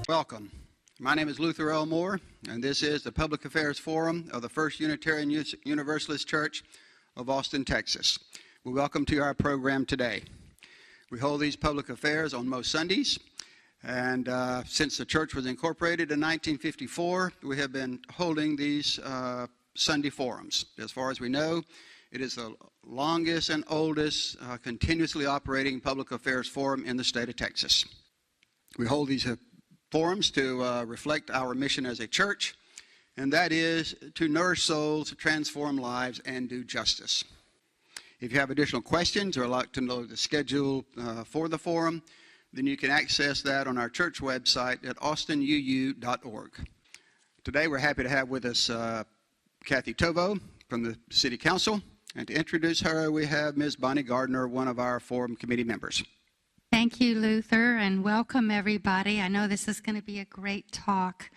Welcome. My name is Luther L. Moore, and this is the Public Affairs Forum of the First Unitarian Universalist Church of Austin, Texas. We welcome to our program today. We hold these public affairs on most Sundays, and since the church was incorporated in 1954, we have been holding these Sunday forums. As far as we know, it is the longest and oldest continuously operating public affairs forum in the state of Texas. We hold these forums to reflect our mission as a church, and that is to nourish souls, transform lives, and do justice. If you have additional questions or would like to know the schedule for the forum, then you can access that on our church website at austinuu.org. Today we're happy to have with us Kathie Tovo from the City Council, and to introduce her we have Ms. Bonnie Gardner, one of our forum committee members. Thank you, Luther, and welcome everybody. I know this is going to be a great talk.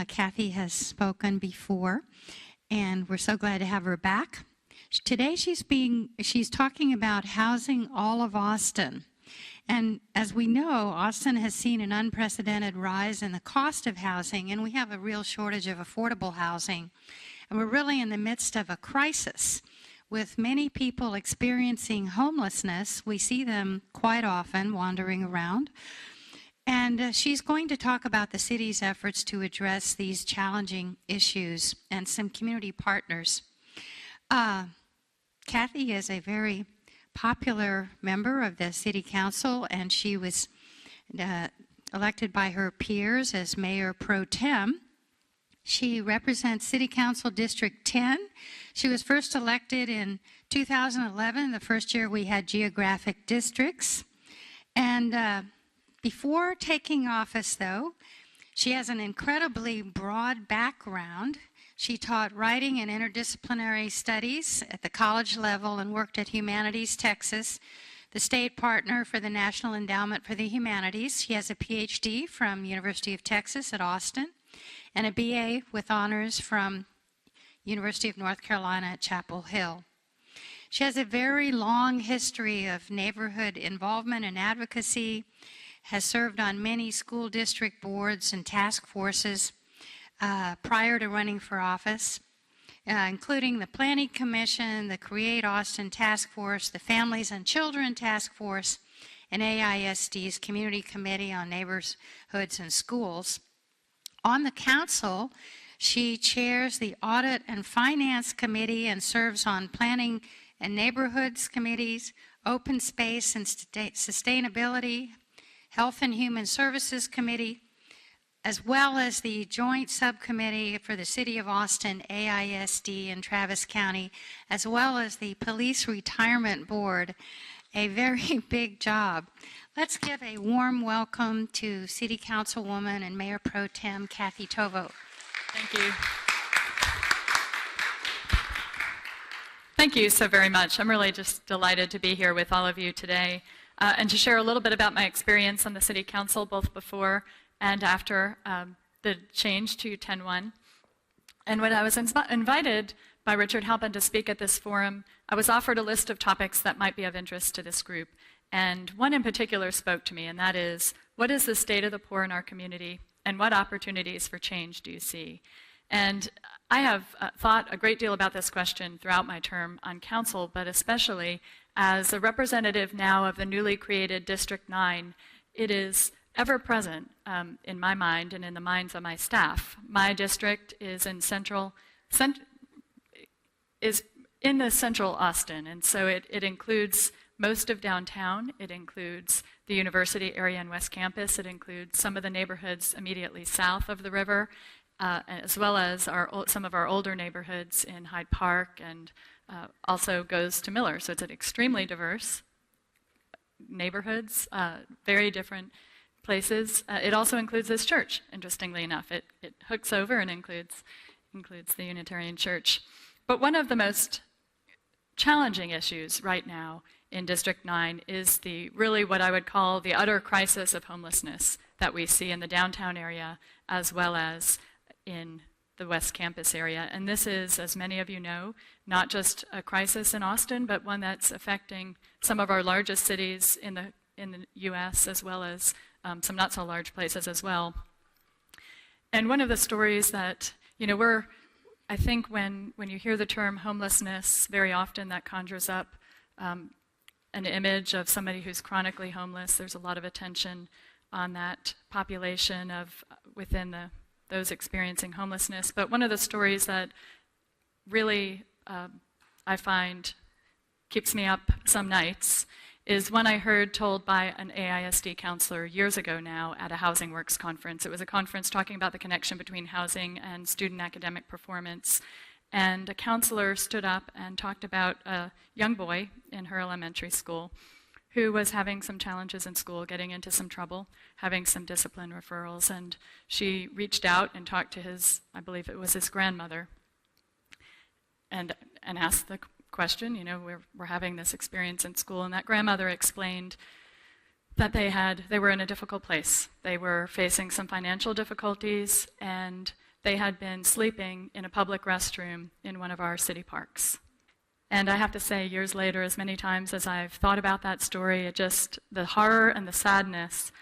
Kathie has spoken before, and we're so glad to have her back. Today she's talking about housing all of Austin. And as we know, Austin has seen an unprecedented rise in the cost of housing, and we have a real shortage of affordable housing. And we're really in the midst of a crisis. With many people experiencing homelessness, we see them quite often wandering around. And she's going to talk about the city's efforts to address these challenging issues and some community partners. Kathie is a very popular member of the City Council, and she was elected by her peers as Mayor Pro Tem. She represents City Council District 10. She was first elected in 2011, the first year we had geographic districts. And before taking office, though, she has an incredibly broad background. She taught writing and interdisciplinary studies at the college level and worked at Humanities Texas, the state partner for the National Endowment for the Humanities. She has a PhD from University of Texas at Austin and a BA with honors from University of North Carolina at Chapel Hill. She has a very long history of neighborhood involvement and advocacy, has served on many school district boards and task forces prior to running for office, including the Planning Commission, the Create Austin Task Force, the Families and Children Task Force, and AISD's Community Committee on Neighborhoods and Schools. On the council, she chairs the Audit and Finance Committee and serves on Planning and Neighborhoods Committees, Open Space and Sustainability, Health and Human Services Committee, as well as the Joint Subcommittee for the City of Austin, AISD, and Travis County, as well as the Police Retirement Board. A very big job. Let's give a warm welcome to City Councilwoman and Mayor Pro Tem Kathie Tovo. Thank you. Thank you so very much. I'm really just delighted to be here with all of you today and to share a little bit about my experience on the City Council, both before and after the change to 10-1. And when I was invited by Richard Halpin to speak at this forum, I was offered a list of topics that might be of interest to this group. And one in particular spoke to me, and that is, what is the state of the poor in our community, and what opportunities for change do you see? And I have thought a great deal about this question throughout my term on council, but especially as a representative now of the newly created District 9, it is ever present in my mind and in the minds of my staff. My district is in central Austin, and so it includes most of downtown. It includes the university area and West Campus. It includes some of the neighborhoods immediately south of the river, as well as some of our older neighborhoods in Hyde Park, and also goes to Miller. So it's an extremely diverse neighborhoods, very different places. It also includes this church, interestingly enough. It hooks over and includes the Unitarian Church. But one of the most challenging issues right now in District 9 is really what I would call the utter crisis of homelessness that we see in the downtown area as well as in the West Campus area. And this is, as many of you know, not just a crisis in Austin, but one that's affecting some of our largest cities in the U.S. as well as some not so large places as well. And one of the stories that, I think when you hear the term homelessness, very often that conjures up an image of somebody who's chronically homeless. There's a lot of attention on that population of within those experiencing homelessness. But one of the stories that really I find keeps me up some nights is one I heard told by an AISD counselor years ago now at a Housing Works conference. It was a conference talking about the connection between housing and student academic performance. And a counselor stood up and talked about a young boy in her elementary school who was having some challenges in school, getting into some trouble, having some discipline referrals. And she reached out and talked to his, I believe it was his grandmother, and asked the question, we're having this experience in school, and that grandmother explained that they were in a difficult place. They were facing some financial difficulties, and they had been sleeping in a public restroom in one of our city parks. And I have to say, years later, as many times as I've thought about that story, the horror and the sadness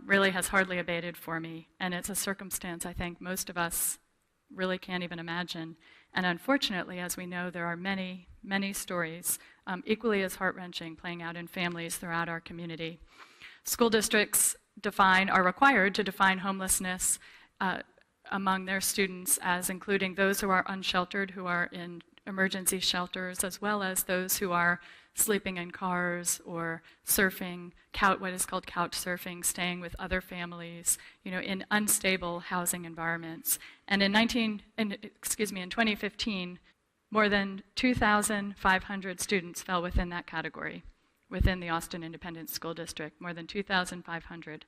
really has hardly abated for me. And it's a circumstance I think most of us really can't even imagine. And unfortunately, as we know, there are many, many stories equally as heart-wrenching playing out in families throughout our community. School districts are required to define homelessness among their students as including those who are unsheltered, who are in emergency shelters, as well as those who are sleeping in cars or surfing, what is called couch surfing, staying with other families, in unstable housing environments. And in 2015, more than 2,500 students fell within that category, within the Austin Independent School District, more than 2,500.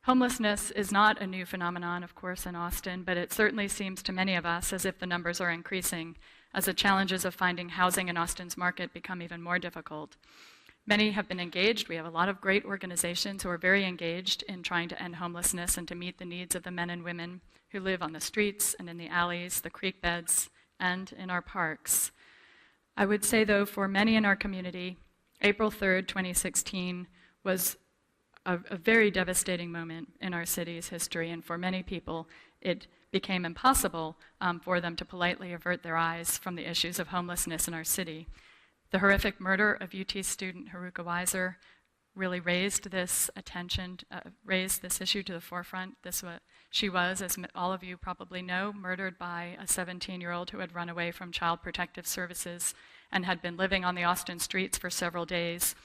Homelessness is not a new phenomenon, of course, in Austin, but it certainly seems to many of us as if the numbers are increasing as the challenges of finding housing in Austin's market become even more difficult. Many have been engaged. We have a lot of great organizations who are very engaged in trying to end homelessness and to meet the needs of the men and women who live on the streets and in the alleys, the creek beds, and in our parks. I would say, though, for many in our community, April 3rd, 2016 was a very devastating moment in our city's history, and for many people, it became impossible for them to politely avert their eyes from the issues of homelessness in our city. The horrific murder of UT student Haruka Weiser really raised this raised this issue to the forefront. She was, as all of you probably know, murdered by a 17-year-old who had run away from Child Protective Services and had been living on the Austin streets for several days.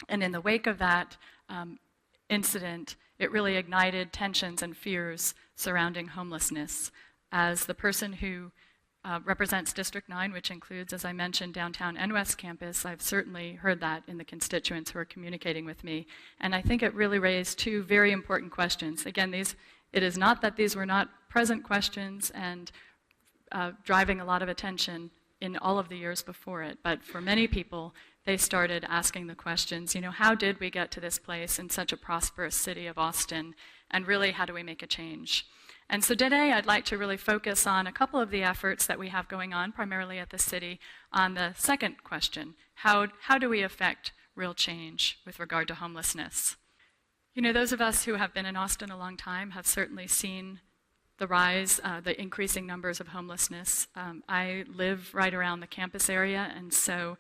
And in the wake of that incident, it really ignited tensions and fears surrounding homelessness. As the person who represents District 9, which includes, as I mentioned, downtown and West Campus, I've certainly heard that in the constituents who are communicating with me. And I think it really raised two very important questions. Again, it is not that these were not present questions and driving a lot of attention in all of the years before it, but for many people, they started asking the questions, how did we get to this place in such a prosperous city of Austin, and really, how do we make a change? And so today, I'd like to really focus on a couple of the efforts that we have going on, primarily at the city, on the second question, how do we affect real change with regard to homelessness? Those of us who have been in Austin a long time have certainly seen the rise, the increasing numbers of homelessness. I live right around the campus area, and so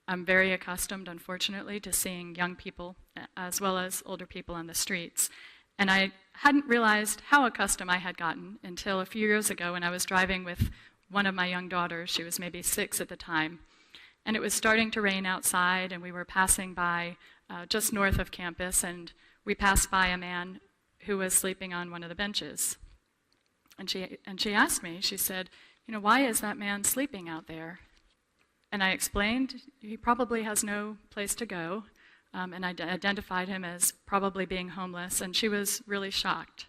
I'm very accustomed, unfortunately, to seeing young people as well as older people on the streets. And I hadn't realized how accustomed I had gotten until a few years ago when I was driving with one of my young daughters. She was maybe 6 at the time. And it was starting to rain outside, and we were passing by just north of campus, and we passed by a man who was sleeping on one of the benches. And she asked me, she said, why is that man sleeping out there? And I explained he probably has no place to go, and I identified him as probably being homeless, and she was really shocked.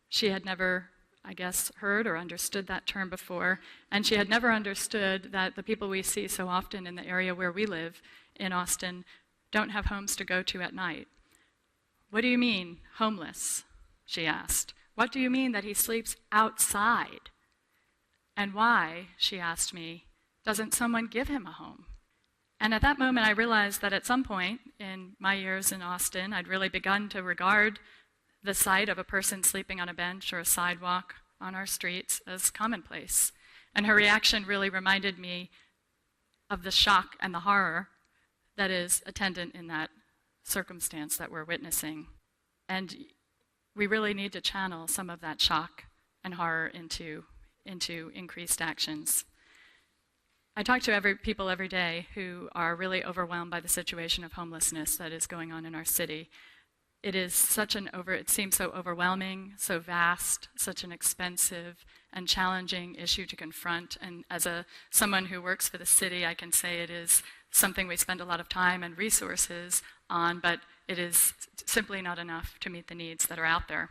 She had never, I guess, heard or understood that term before, and she had never understood that the people we see so often in the area where we live in Austin don't have homes to go to at night. What do you mean, homeless? She asked. What do you mean that he sleeps outside? And why, she asked me, doesn't someone give him a home? And at that moment, I realized that at some point in my years in Austin, I'd really begun to regard the sight of a person sleeping on a bench or a sidewalk on our streets as commonplace. And her reaction really reminded me of the shock and the horror that is attendant in that circumstance that we're witnessing. And we really need to channel some of that shock and horror into increased actions. I talk to people every day who are really overwhelmed by the situation of homelessness that is going on in our city. It is it seems so overwhelming, so vast, such an expensive and challenging issue to confront. And as someone who works for the city, I can say it is something we spend a lot of time and resources on, but it is simply not enough to meet the needs that are out there.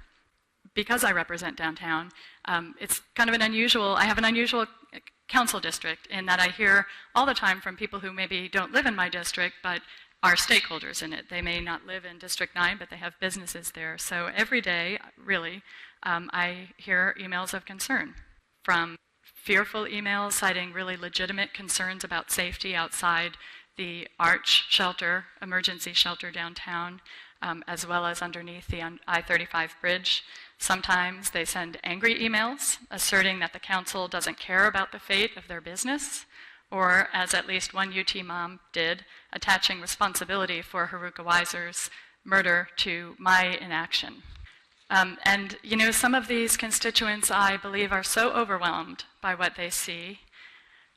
Because I represent downtown, it's kind of I have an unusual council district in that I hear all the time from people who maybe don't live in my district, but are stakeholders in it. They may not live in District 9, but they have businesses there. So every day, really, I hear emails of concern, from fearful emails citing really legitimate concerns about safety outside the Arch shelter, emergency shelter downtown, as well as underneath the I-35 bridge. Sometimes they send angry emails asserting that the council doesn't care about the fate of their business, or, as at least one UT mom did, attaching responsibility for Haruka Weiser's murder to my inaction. And, some of these constituents, I believe, are so overwhelmed by what they see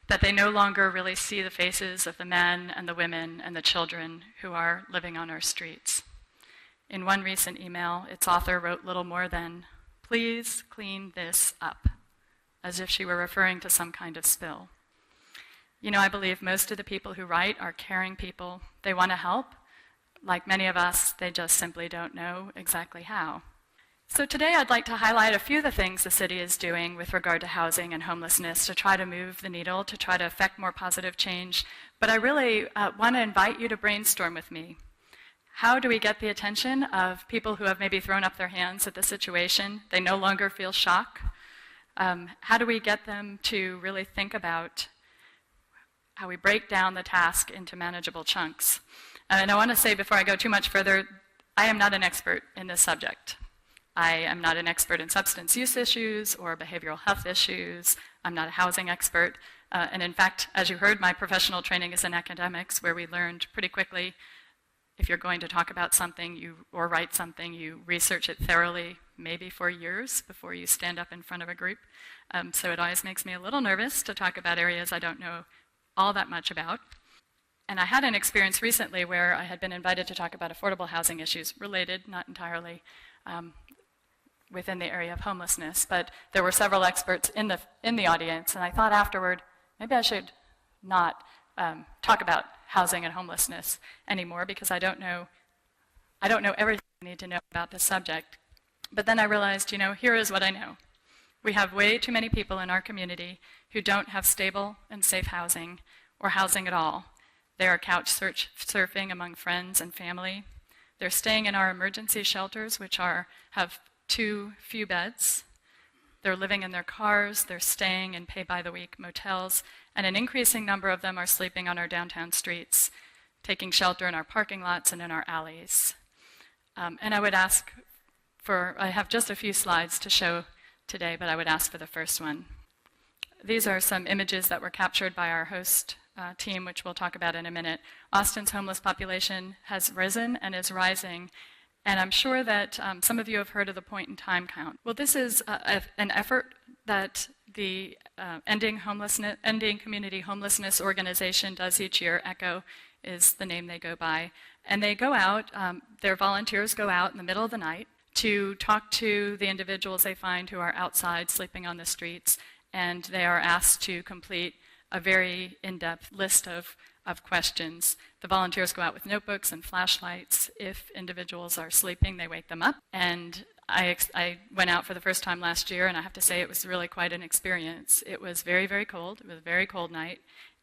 that they no longer really see the faces of the men and the women and the children who are living on our streets. In one recent email, its author wrote little more than, "Please clean this up," as if she were referring to some kind of spill. I believe most of the people who write are caring people. They want to help. Like many of us, they just simply don't know exactly how. So today I'd like to highlight a few of the things the city is doing with regard to housing and homelessness to try to move the needle, to try to affect more positive change. But I really want to invite you to brainstorm with me. How do we get the attention of people who have maybe thrown up their hands at the situation? They no longer feel shock. How do we get them to really think about how we break down the task into manageable chunks? And I want to say before I go too much further, I am not an expert in this subject. I am not an expert in substance use issues or behavioral health issues. I'm not a housing expert. And in fact, as you heard, my professional training is in academics, where we learned pretty quickly if you're going to talk about something or write something, you research it thoroughly, maybe for years before you stand up in front of a group. So it always makes me a little nervous to talk about areas I don't know all that much about. And I had an experience recently where I had been invited to talk about affordable housing issues, related, not entirely, within the area of homelessness. But there were several experts in the audience, and I thought afterward, maybe I should not talk about housing and homelessness anymore, because I don't know everything I need to know about this subject. But then I realized, here is what I know. We have way too many people in our community who don't have stable and safe housing, or housing at all. They are couch surfing among friends and family. They're staying in our emergency shelters, which have too few beds. They're living in their cars. They're staying in pay-by-the-week motels. And an increasing number of them are sleeping on our downtown streets, taking shelter in our parking lots and in our alleys. And I would ask I have just a few slides to show today, but I would ask for the first one. These are some images that were captured by our host team, which we'll talk about in a minute. Austin's homeless population has risen and is rising, and I'm sure that some of you have heard of the point-in-time count. Well, this is an effort that the Ending Community Homelessness Organization does each year. ECHO is the name they go by. And they go out, their volunteers go out in the middle of the night to talk to the individuals they find who are outside sleeping on the streets, and they are asked to complete a very in-depth list of questions. The volunteers go out with notebooks and flashlights. If individuals are sleeping, they wake them up. And I went out for the first time last year, and I have to say it was really quite an experience. It was very, very cold. It was a very cold night.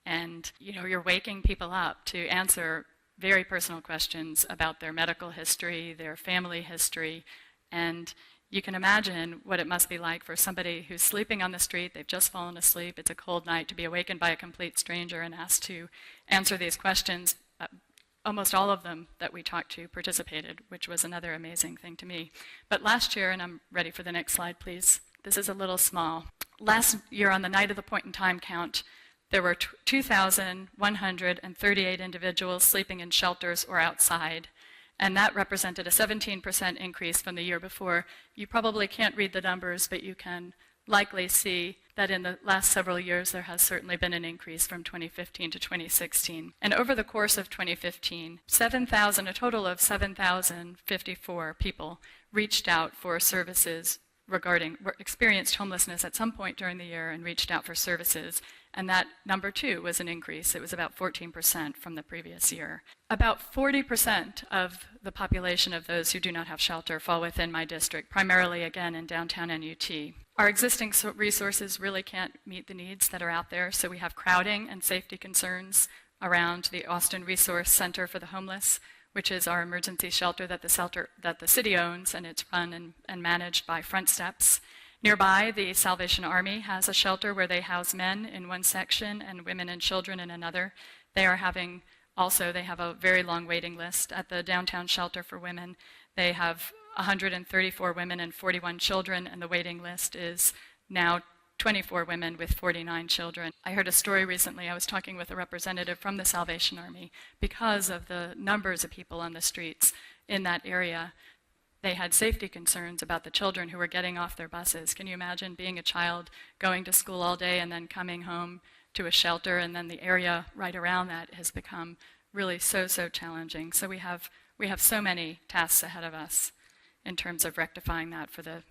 And, you're waking people up to answer very personal questions about their medical history, their family history, and you can imagine what it must be like for somebody who's sleeping on the street. They've just fallen asleep. It's a cold night, to be awakened by a complete stranger and asked to answer these questions almost all of them that we talked to participated, which was another amazing thing to me. But last year, and I'm ready for the next slide, please. This is a little small. Last year, on the night of the point in time count, there were 2,138 individuals sleeping in shelters or outside, and that represented a 17% increase from the year before. You probably can't read the numbers, but you can likely see that in the last several years there has certainly been an increase from 2015 to 2016. And over the course of 2015, a total of 7,054 people reached out for services experienced homelessness at some point during the year and reached out for services. And that number too was an increase. It was about 14% from the previous year. About 40% of the population of those who do not have shelter fall within my district, primarily again in downtown NUT. Our existing resources really can't meet the needs that are out there, so we have crowding and safety concerns around the Austin Resource Center for the Homeless, which is our emergency shelter that the city owns, and it's run and managed by Front Steps. Nearby, the Salvation Army has a shelter where they house men in one section and women and children in another. They have a very long waiting list at the downtown shelter for women. They have 134 women and 41 children, and the waiting list is now 24 women with 49 children. I heard a story recently. I was talking with a representative from the Salvation Army. Because of the numbers of people on the streets in that area, they had safety concerns about the children who were getting off their buses. Can you imagine being a child going to school all day and then coming home to a shelter, and then the area right around that has become really so challenging. So we have so many tasks ahead of us in terms of rectifying that for the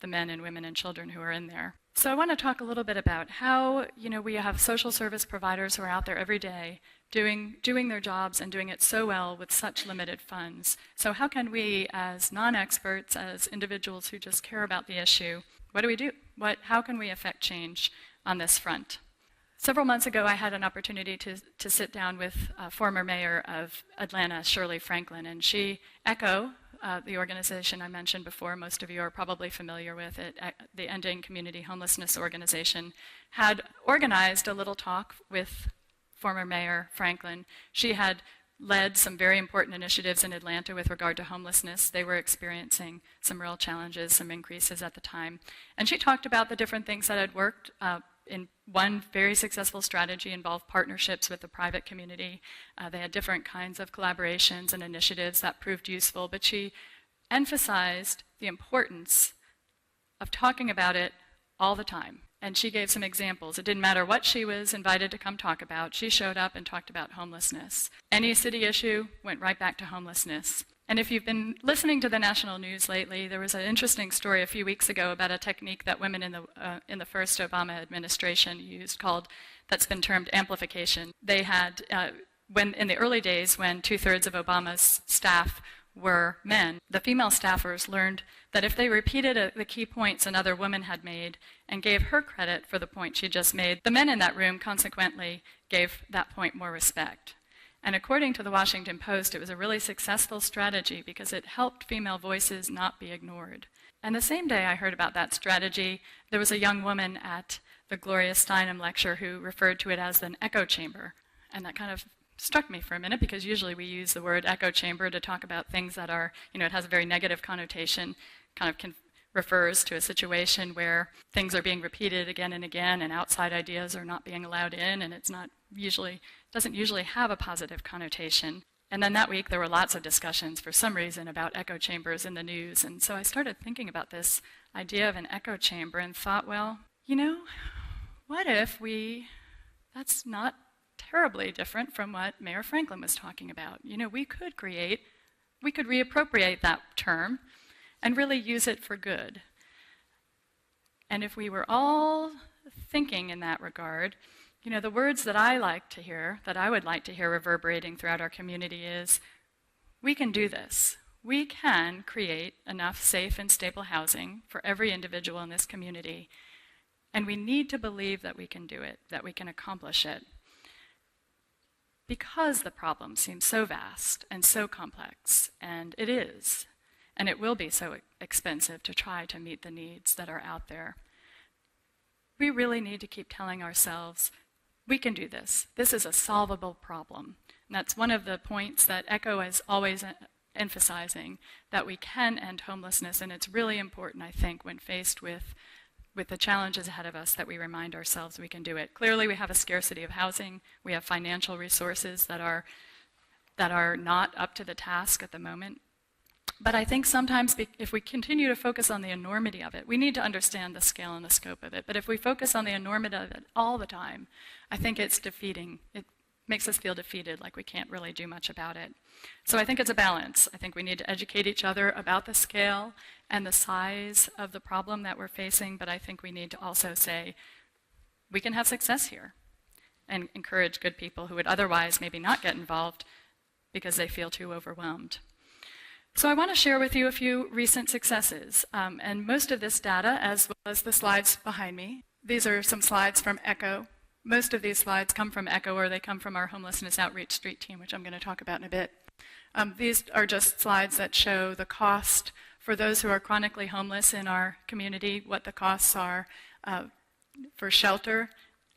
men and women and children who are in there. So I want to talk a little bit about how, we have social service providers who are out there every day doing their jobs and doing it so well with such limited funds. So how can we, as non-experts, as individuals who just care about the issue, what do we do? How can we affect change on this front? Several months ago, I had an opportunity to sit down with former mayor of Atlanta, Shirley Franklin, and she, ECHO, the organization I mentioned before, most of you are probably familiar with it, the Ending Community Homelessness organization, had organized a little talk with former Mayor Franklin. She had led some very important initiatives in Atlanta with regard to homelessness. They were experiencing some real challenges, some increases at the time. And she talked about the different things that had worked. In one very successful strategy involved partnerships with the private community. They had different kinds of collaborations and initiatives that proved useful, but she emphasized the importance of talking about it all the time. And she gave some examples. It didn't matter what she was invited to come talk about. She showed up and talked about homelessness. Any city issue went right back to homelessness. And if you've been listening to the national news lately, there was an interesting story a few weeks ago about a technique that women in the first Obama administration used that's been termed amplification. They had, in the early days when 2/3 of Obama's staff were men, the female staffers learned that if they repeated the key points another woman had made and gave her credit for the point she just made, the men in that room consequently gave that point more respect. And according to the Washington Post, it was a really successful strategy because it helped female voices not be ignored. And the same day I heard about that strategy, there was a young woman at the Gloria Steinem lecture who referred to it as an echo chamber. And that kind of struck me for a minute because usually we use the word echo chamber to talk about things that are, it has a very negative connotation, refers to a situation where things are being repeated again and again and outside ideas are not being allowed in, and it's doesn't usually have a positive connotation. And then that week there were lots of discussions for some reason about echo chambers in the news, and so I started thinking about this idea of an echo chamber and thought, well, what if that's not terribly different from what Mayor Franklin was talking about. We could reappropriate that term and really use it for good. And if we were all thinking in that regard, the words that I would like to hear reverberating throughout our community is, we can do this. We can create enough safe and stable housing for every individual in this community. And we need to believe that we can do it, that we can accomplish it. Because the problem seems so vast and so complex, and it is, and it will be so expensive to try to meet the needs that are out there. We really need to keep telling ourselves, we can do this. This is a solvable problem. And that's one of the points that ECHO is always emphasizing, that we can end homelessness, and it's really important, I think, when faced with the challenges ahead of us, that we remind ourselves we can do it. Clearly, we have a scarcity of housing. We have financial resources that are not up to the task at the moment. But I think sometimes if we continue to focus on the enormity of it, we need to understand the scale and the scope of it. But if we focus on the enormity of it all the time, I think it's defeating. It makes us feel defeated, like we can't really do much about it. So I think it's a balance. I think we need to educate each other about the scale and the size of the problem that we're facing, but I think we need to also say, we can have success here, and encourage good people who would otherwise maybe not get involved because they feel too overwhelmed. So I want to share with you a few recent successes, and most of this data, as well as the slides behind me, these are some slides from ECHO. Most of these slides come from ECHO, or they come from our Homelessness Outreach Street team, which I'm going to talk about in a bit. These are just slides that show the cost for those who are chronically homeless in our community, what the costs are for shelter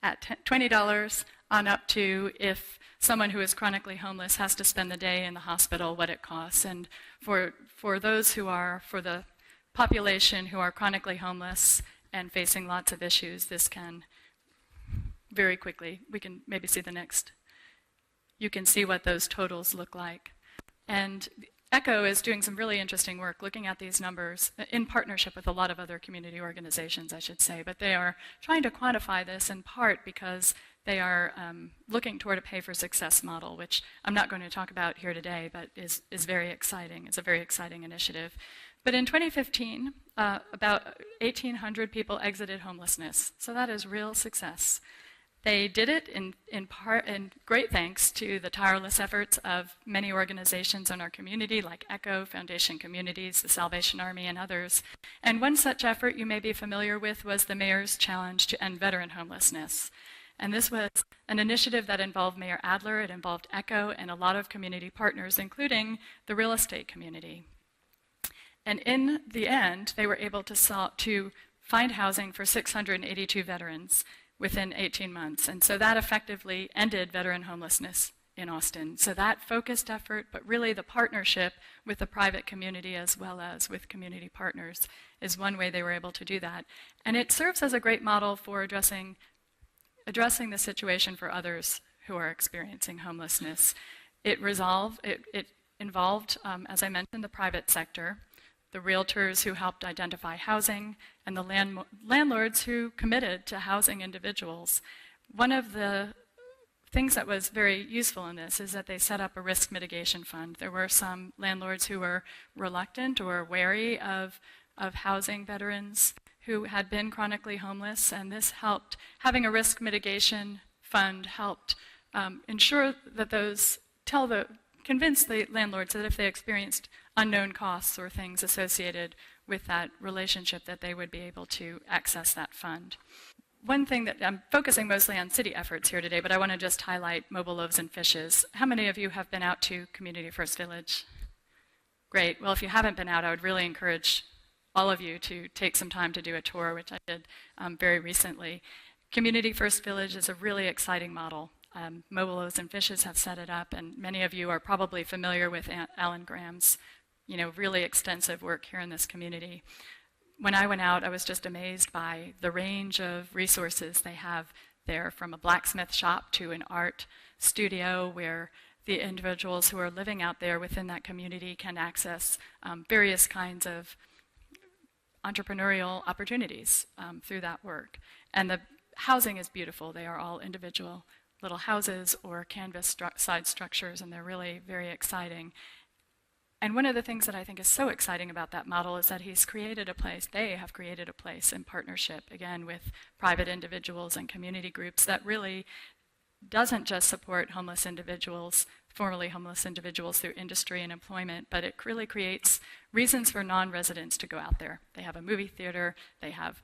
at $20 on up to if someone who is chronically homeless has to spend the day in the hospital, what it costs. And for those who are, for the population who are chronically homeless and facing lots of issues, this can very quickly, we can maybe see the next. You can see what those totals look like. And ECHO is doing some really interesting work looking at these numbers in partnership with a lot of other community organizations, I should say. But they are trying to quantify this in part because they are looking toward a pay-for-success model, which I'm not going to talk about here today, but is very exciting. It's a very exciting initiative. But in 2015, about 1,800 people exited homelessness. So that is real success. They did it in part, and great thanks to the tireless efforts of many organizations in our community, like ECHO, Foundation Communities, the Salvation Army, and others. And one such effort you may be familiar with was the Mayor's Challenge to End Veteran Homelessness. And this was an initiative that involved Mayor Adler, it involved ECHO, and a lot of community partners, including the real estate community. And in the end, they were able to find housing for 682 veterans within 18 months. And so that effectively ended veteran homelessness in Austin. So that focused effort, but really the partnership with the private community as well as with community partners, is one way they were able to do that. And it serves as a great model for addressing the situation for others who are experiencing homelessness. It involved, as I mentioned, the private sector, the realtors who helped identify housing, and the landlords who committed to housing individuals. One of the things that was very useful in this is that they set up a risk mitigation fund. There were some landlords who were reluctant or wary of housing veterans who had been chronically homeless, and this helped. Having a risk mitigation fund helped ensure that convince the landlords that if they experienced unknown costs or things associated with that relationship, that they would be able to access that fund. One thing that I'm focusing mostly on city efforts here today, but I want to just highlight Mobile Loaves and Fishes. How many of you have been out to Community First Village? Great. Well, if you haven't been out, I would really encourage all of you to take some time to do a tour, which I did very recently. Community First Village is a really exciting model. Mobile Loaves and Fishes have set it up, and many of you are probably familiar with Alan Graham's really extensive work here in this community. When I went out, I was just amazed by the range of resources they have there, from a blacksmith shop to an art studio where the individuals who are living out there within that community can access various kinds of entrepreneurial opportunities through that work. And the housing is beautiful. They are all individual little houses or canvas side structures, and they're really very exciting. And one of the things that I think is so exciting about that model is that they have created a place in partnership, again, with private individuals and community groups that really doesn't just support homeless individuals, formerly homeless individuals, through industry and employment, but it really creates reasons for non-residents to go out there. They have a movie theater, they have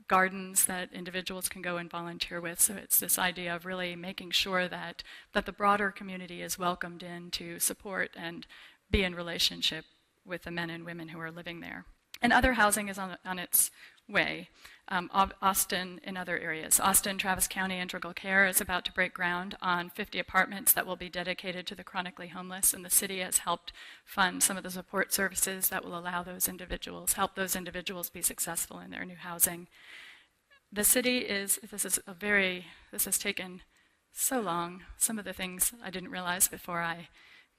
gardens that individuals can go and volunteer with, so it's this idea of really making sure that the broader community is welcomed in to support and be in relationship with the men and women who are living there. And other housing is on its way. Austin and other areas. Austin, Travis County Integral Care is about to break ground on 50 apartments that will be dedicated to the chronically homeless, and the city has helped fund some of the support services that will allow those individuals, help those individuals be successful in their new housing. The city is, this has taken so long. Some of the things I didn't realize before I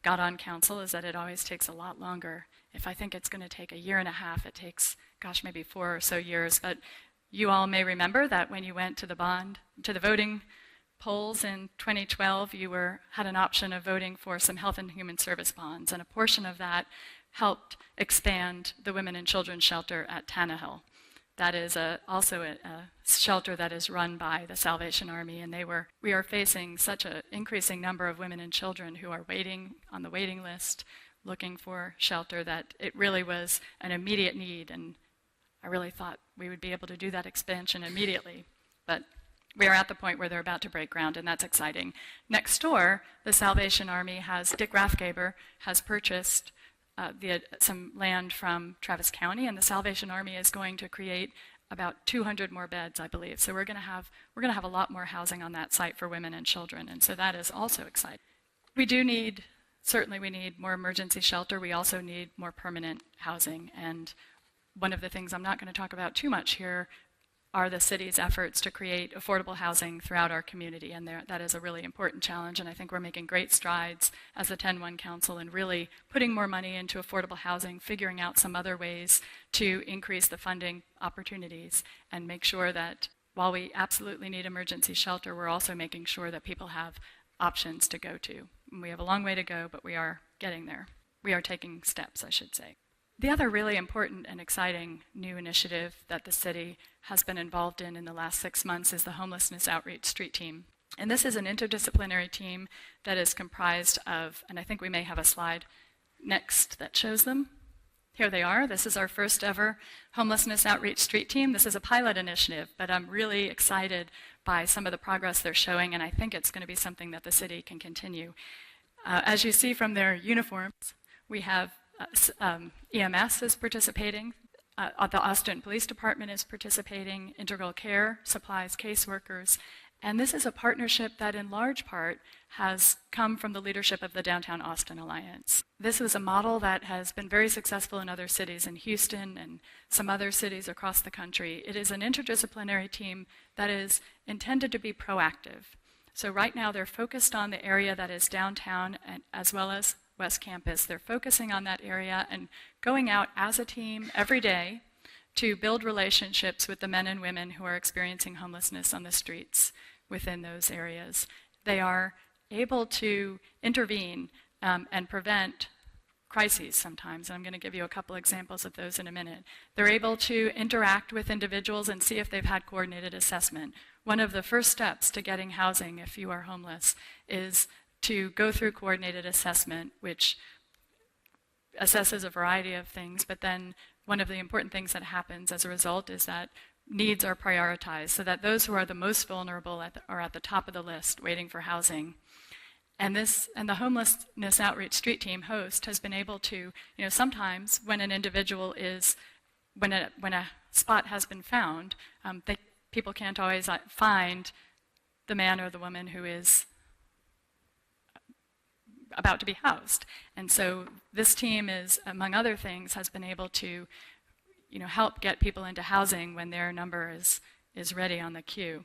got on council is that it always takes a lot longer. If I think it's going to take a year and a half, it takes, gosh, maybe 4 or so years. But you all may remember that when you went to the voting polls in 2012, you had an option of voting for some health and human service bonds, and a portion of that helped expand the women and children shelter at Tannehill. That is also a shelter that is run by the Salvation Army, and we are facing such an increasing number of women and children who are waiting on the waiting list, looking for shelter, that it really was an immediate need, and I really thought we would be able to do that expansion immediately. But we are at the point where they're about to break ground, and that's exciting. Next door, the Salvation Army Dick Rathgaber has purchased some land from Travis County, and the Salvation Army is going to create about 200 more beds, I believe. So we're going to have a lot more housing on that site for women and children, and so that is also exciting. Certainly we need more emergency shelter. We also need more permanent housing, and one of the things I'm not going to talk about too much here are the city's efforts to create affordable housing throughout our community, and that is a really important challenge, and I think we're making great strides as the 10-1 Council in really putting more money into affordable housing, figuring out some other ways to increase the funding opportunities, and make sure that while we absolutely need emergency shelter, we're also making sure that people have options to go to. And we have a long way to go, but we are getting there. We are taking steps, I should say. The other really important and exciting new initiative that the city has been involved in the last 6 months is the Homelessness Outreach Street Team. And this is an interdisciplinary team that is comprised of, and I think we may have a slide next that shows them. Here they are. This is our first ever Homelessness Outreach Street Team. This is a pilot initiative, but I'm really excited by some of the progress they're showing, and I think it's going to be something that the city can continue. As you see from their uniforms, we have EMS is participating, the Austin Police Department is participating, Integral Care supplies caseworkers, and this is a partnership that in large part has come from the leadership of the Downtown Austin Alliance. This is a model that has been very successful in other cities, in Houston and some other cities across the country. It is an interdisciplinary team that is intended to be proactive. So right now they're focused on the area that is downtown and as well as West Campus. They're focusing on that area and going out as a team every day to build relationships with the men and women who are experiencing homelessness on the streets within those areas. They are able to intervene and prevent crises sometimes. I'm going to give you a couple examples of those in a minute. They're able to interact with individuals and see if they've had coordinated assessment. One of the first steps to getting housing if you are homeless is to go through coordinated assessment, which assesses a variety of things, but then one of the important things that happens as a result is that needs are prioritized so that those who are the most vulnerable are at the top of the list waiting for housing. And the Homelessness Outreach Street Team host has been able to, sometimes when an individual when a spot has been found, people can't always find the man or the woman who is about to be housed. And so this team is, among other things, has been able to help get people into housing when their number is ready on the queue.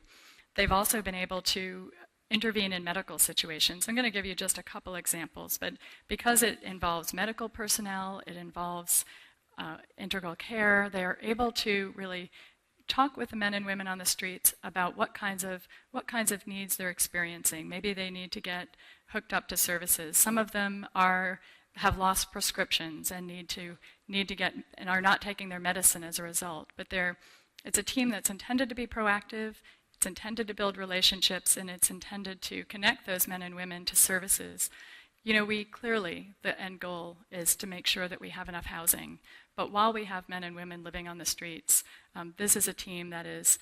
They've also been able to intervene in medical situations. I'm going to give you just a couple examples, but because it involves medical personnel, it involves integral care, they're able to really talk with the men and women on the streets about what kinds of needs they're experiencing. Maybe they need to get hooked up to services. Some of them have lost prescriptions and need to get and are not taking their medicine as a result. But it's a team that's intended to be proactive. It's intended to build relationships, and it's intended to connect those men and women to services. We clearly, the end goal is to make sure that we have enough housing. But while we have men and women living on the streets, this is a team that is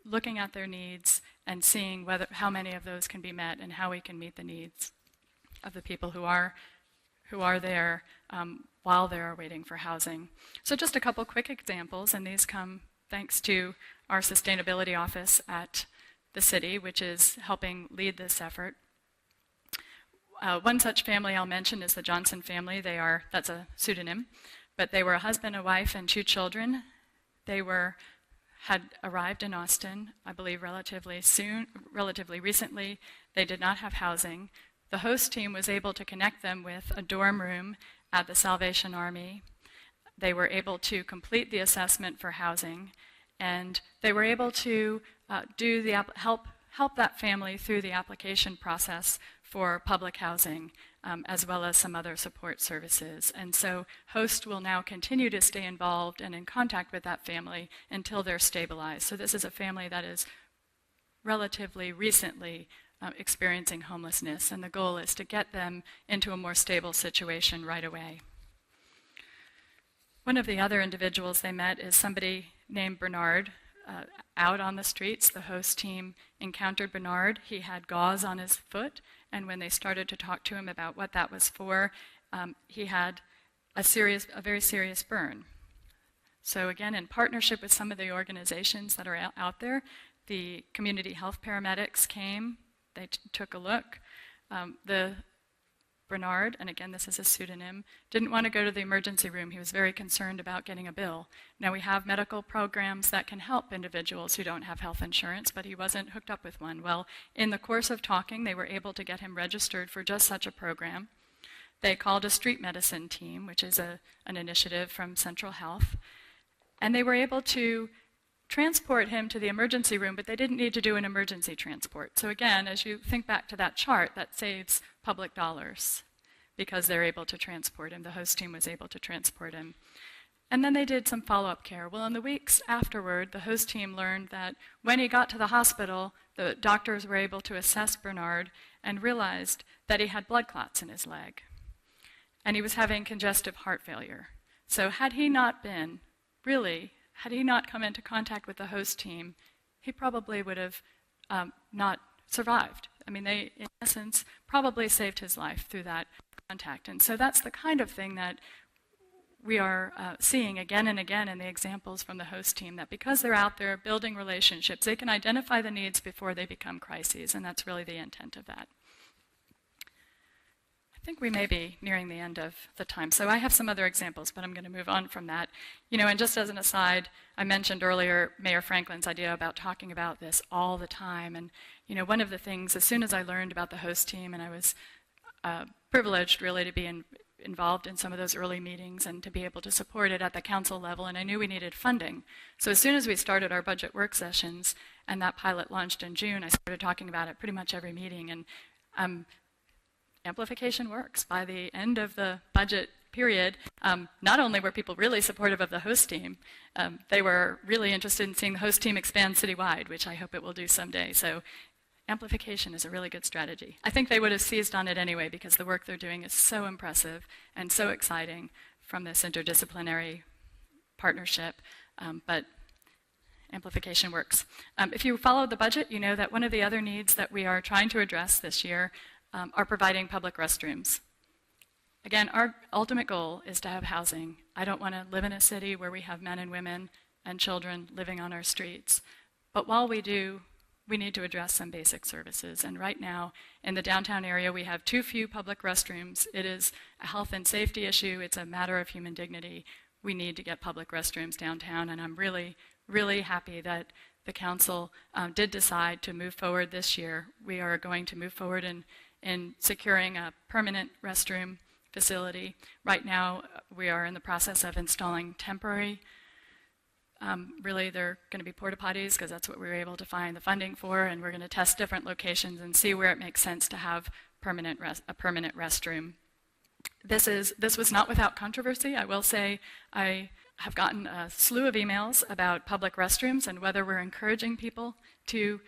looking at their needs and seeing how many of those can be met and how we can meet the needs of the people who are there while they are waiting for housing. So just a couple quick examples, and these come thanks to our sustainability office at the city, which is helping lead this effort. One such family I'll mention is the Johnson family. That's a pseudonym, but they were a husband, a wife, and 2 children. They had arrived in Austin, I believe, relatively recently. They did not have housing. The host team was able to connect them with a dorm room at the Salvation Army. They were able to complete the assessment for housing, and they were able to help that family through the application process for public housing, as well as some other support services. And so host will now continue to stay involved and in contact with that family until they're stabilized. So this is a family that is relatively recently experiencing homelessness, and the goal is to get them into a more stable situation right away. One of the other individuals they met is somebody named Bernard. Out on the streets, the host team encountered Bernard. He had gauze on his foot, and when they started to talk to him about what that was for, he had a very serious burn. So again, in partnership with some of the organizations that are out there, the community health paramedics came. They took a look. Bernard, and again this is a pseudonym, didn't want to go to the emergency room. He was very concerned about getting a bill. Now we have medical programs that can help individuals who don't have health insurance, but he wasn't hooked up with one. Well, in the course of talking, they were able to get him registered for just such a program. They called a street medicine team, which is an initiative from Central Health, and they were able to transport him to the emergency room, but they didn't need to do an emergency transport. So again, as you think back to that chart, that saves public dollars because they're able to transport him. The host team was able to transport him. And then they did some follow-up care. Well, in the weeks afterward, the host team learned that when he got to the hospital, the doctors were able to assess Bernard and realized that he had blood clots in his leg. And he was having congestive heart failure. So had he not come into contact with the host team, he probably would have not survived. I mean, they, in essence, probably saved his life through that contact. And so that's the kind of thing that we are seeing again and again in the examples from the host team, that because they're out there building relationships, they can identify the needs before they become crises, and that's really the intent of that. I think we may be nearing the end of the time. So I have some other examples, but I'm going to move on from that. And just as an aside, I mentioned earlier Mayor Franklin's idea about talking about this all the time. And, one of the things, as soon as I learned about the host team, and I was privileged really to be involved in some of those early meetings and to be able to support it at the council level, and I knew we needed funding. So as soon as we started our budget work sessions and that pilot launched in June, I started talking about it pretty much every meeting. And amplification works. By the end of the budget period, not only were people really supportive of the host team, they were really interested in seeing the host team expand citywide, which I hope it will do someday. So amplification is a really good strategy. I think they would have seized on it anyway because the work they're doing is so impressive and so exciting from this interdisciplinary partnership, but amplification works. If you followed the budget, you know that one of the other needs that we are trying to address this year are providing public restrooms. Again, our ultimate goal is to have housing. I don't want to live in a city where we have men and women and children living on our streets. But while we do, we need to address some basic services. And right now, in the downtown area, we have too few public restrooms. It is a health and safety issue. It's a matter of human dignity. We need to get public restrooms downtown, and I'm really, really happy that the council did decide to move forward this year. We are going to move forward in securing a permanent restroom facility. Right now, we are in the process of installing temporary. Really, they're going to be porta potties because that's what we were able to find the funding for, and we're going to test different locations and see where it makes sense to have a permanent restroom. This was not without controversy. I will say I have gotten a slew of emails about public restrooms and whether we're encouraging people to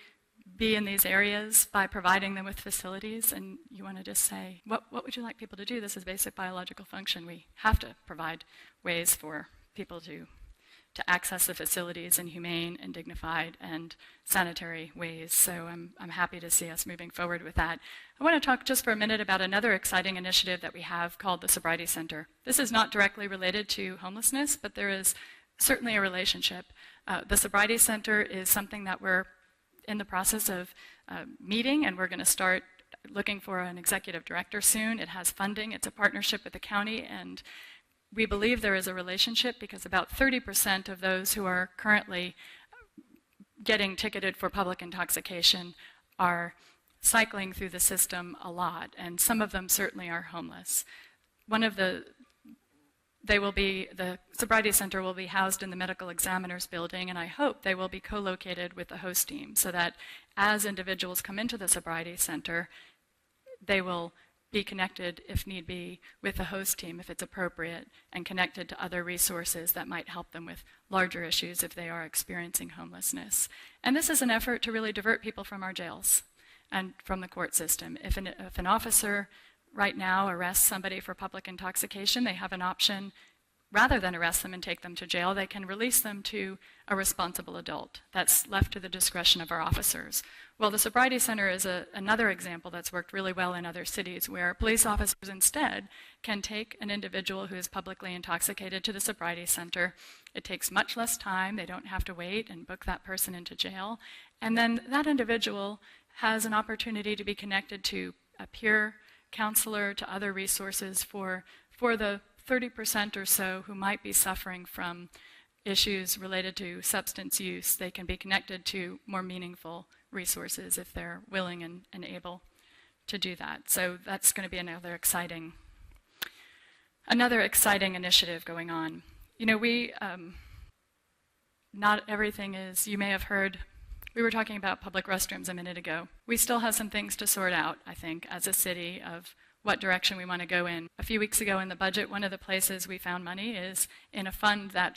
be in these areas by providing them with facilities, and you want to just say, what would you like people to do? This is basic biological function. We have to provide ways for people to access the facilities in humane and dignified and sanitary ways. So I'm happy to see us moving forward with that. I want to talk just for a minute about another exciting initiative that we have called the Sobriety Center. This is not directly related to homelessness, but there is certainly a relationship. The Sobriety Center is something that we're in the process of meeting, and we're going to start looking for an executive director soon. It has funding. It's a partnership with the county, and we believe there is a relationship because about 30% of those who are currently getting ticketed for public intoxication are cycling through the system a lot, and some of them certainly are homeless. The Sobriety Center will be housed in the Medical Examiner's Building, and I hope they will be co-located with the host team so that as individuals come into the Sobriety Center, they will be connected, if need be, with the host team if it's appropriate, and connected to other resources that might help them with larger issues if they are experiencing homelessness. And this is an effort to really divert people from our jails and from the court system. If an officer right now arrests somebody for public intoxication, they have an option. Rather than arrest them and take them to jail, they can release them to a responsible adult. That's left to the discretion of our officers. Well, the Sobriety Center is another example that's worked really well in other cities where police officers instead can take an individual who is publicly intoxicated to the Sobriety Center. It takes much less time. They don't have to wait and book that person into jail. And then that individual has an opportunity to be connected to a peer counselor, to other resources for the 30% or so who might be suffering from issues related to substance use. They can be connected to more meaningful resources if they're willing and able to do that. So that's going to be another exciting initiative going on. You know, not everything is, you may have heard, we were talking about public restrooms a minute ago. We still have some things to sort out, I think, as a city of what direction we want to go in. A few weeks ago in the budget, one of the places we found money is in a fund that